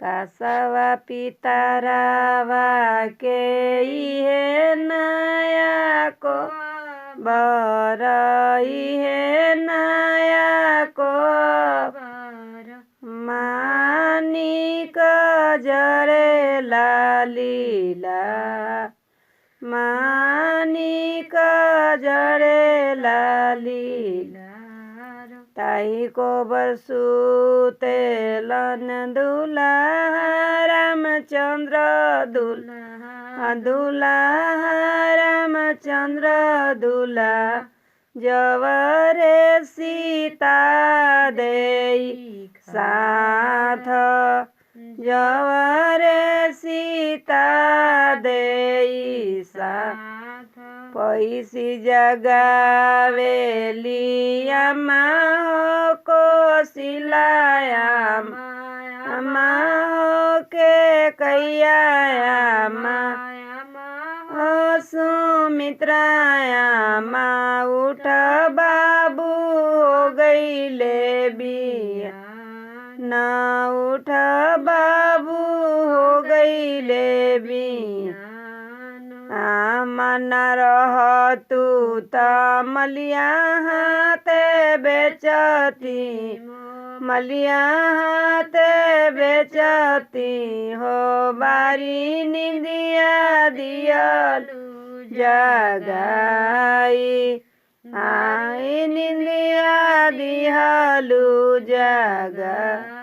कासवा पितरावा के इहे नया को इहे नया को मानिक जरे लालीला मानिक जरे लालीला ताई को बरसूते लन दुल्हा रामचंद्र दुल्हा रामचंद्र दुल्हा जवरे सीता देई साथ जवरे सीता देई साथ पैसी जगावेली अम्मा हो कोसिलायाम अम्मा हो के कैयामा सुमित्रायामा उठ बाबू हो गईले बिया न उठ बाबू हो गईले बिया मन रह तू त मलिया हाथे बेचती मलिया हाथे बेचती हो बारी निंदिया दियलू जगाई आई निंदिया दिहलू जगा